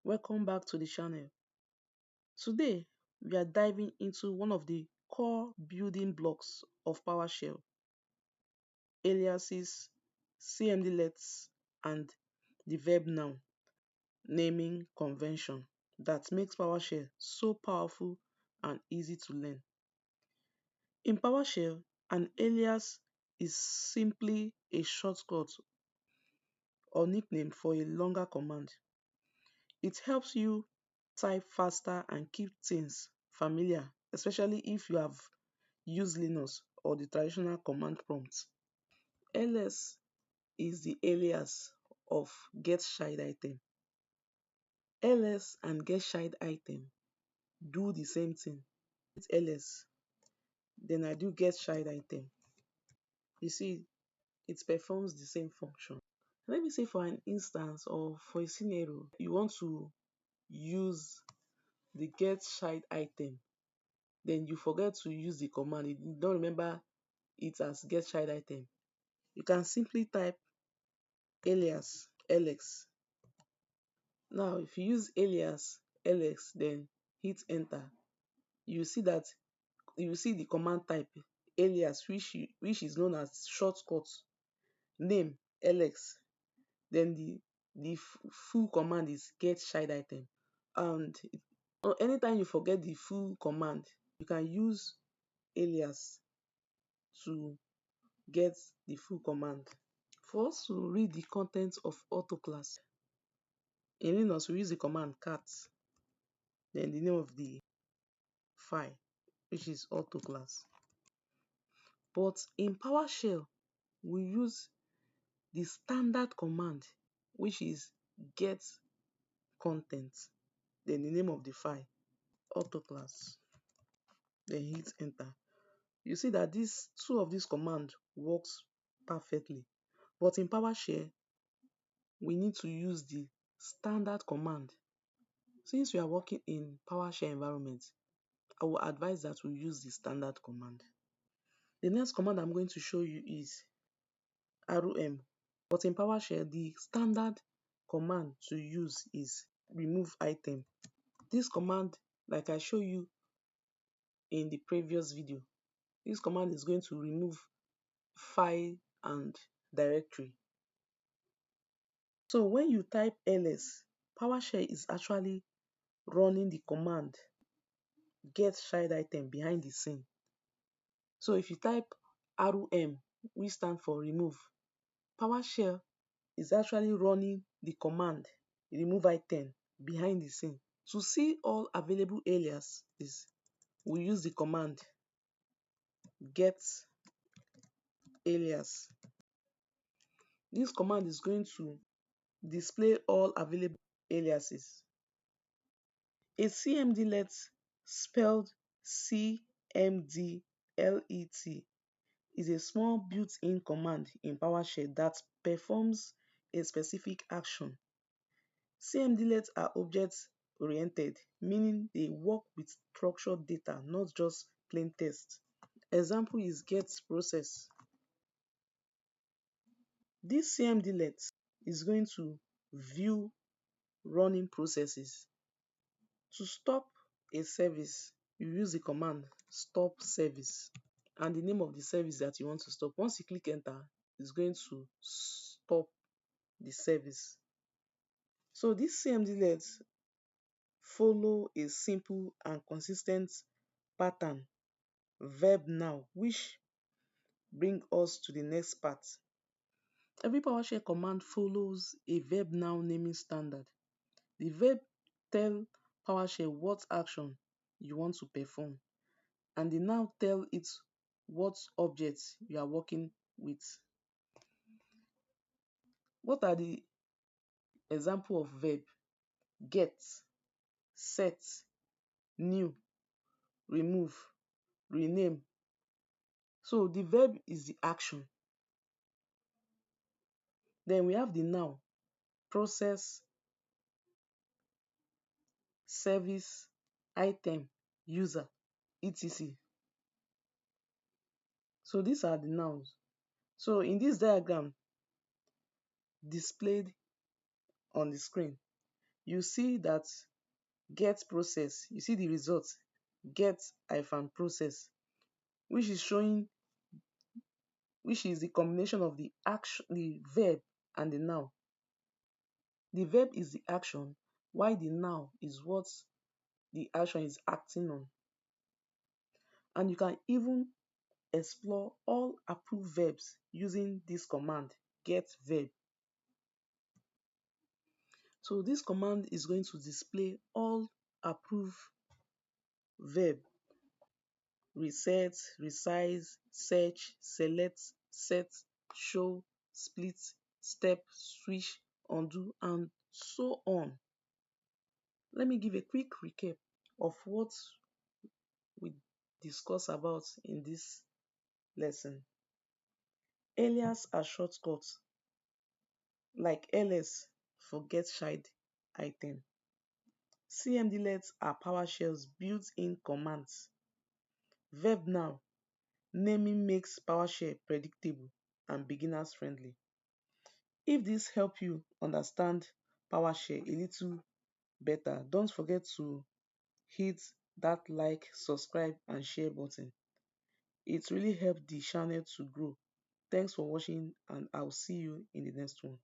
Welcome back to the channel. Today, we are diving into one of the core building blocks of PowerShell: aliases, cmdlets, and the verb-noun naming convention that makes PowerShell so powerful and easy to learn. In PowerShell, an alias is simply a shortcut or nickname for a longer command. It helps you type faster and keep things familiar, especially if you have used Linux or the traditional command prompt. ls is the alias of getChildItem. ls and getChildItem do the same thing. It's ls, then I do getChildItem. You see, it performs the same function. Let me say for an instance or for a scenario, you want to use the getChildItem, then you forget to use the command, you don't remember it as getChildItem. You can simply type alias ls. Now, if you use alias ls, then hit enter, you see that you see the command type alias, which is known as shortcut, name ls, then the full command is getChildItem. And anytime you forget the full command, you can use alias to get the full command. For us to read the contents of auto class, in Linux we use the command cat, then the name of the file, which is auto class. But in PowerShell, we use the standard command, which is get content, then the name of the file, auto class, then hit enter. You see that these two of these commands works perfectly. But in PowerShell, we need to use the standard command. Since we are working in PowerShell environment, I will advise that we use the standard command. The next command I'm going to show you is rm. But in PowerShell, the standard command to use is remove item. This command, like I showed you in the previous video, this command is going to remove file and directory. So when you type ls, PowerShell is actually running the command getChildItem behind the scene. So if you type rm, which stands for remove, PowerShell is actually running the command remove item behind the scene. To see all available aliases, we use the command get alias. This command is going to display all available aliases. A cmdlet, spelled cmdlet, is a small built-in command in PowerShell that performs a specific action. Cmdlets are object-oriented, meaning they work with structured data, not just plain text. Example is getProcess. This cmdlet is going to view running processes. To stop a service, you use the command stop service and the name of the service that you want to stop. Once you click enter, it's going to stop the service. So this cmdlet follow a simple and consistent pattern, verb-noun, which bring us to the next part. Every PowerShell command follows a verb-noun naming standard. The verb tell PowerShell what action you want to perform, and the noun tell it what objects you are working with. What are the example of verb? Get, set, new, remove, rename. So the verb is the action. Then we have the noun, process, service, item, user, etc. So these are the nouns. So in this diagram displayed on the screen, you see that get process, you see the result, get hyphen process, which is showing, which is the combination of the action, the verb and the noun. The verb is the action, while the noun is what the action is acting on. And you can even explore all approved verbs using this command, get verb. So this command is going to display all approved verb: reset, resize, search, select, set, show, split, step, switch, undo, and so on. Let me give a quick recap of what we discussed about in this lesson. Alias are shortcuts like ls for get child item. Cmdlets are PowerShell's built-in commands. Verb-noun naming makes PowerShell predictable and beginners friendly. If this helped you understand PowerShell a little better, don't forget to hit that like, subscribe, and share button. It really helps the channel to grow. Thanks for watching, and I'll see you in the next one.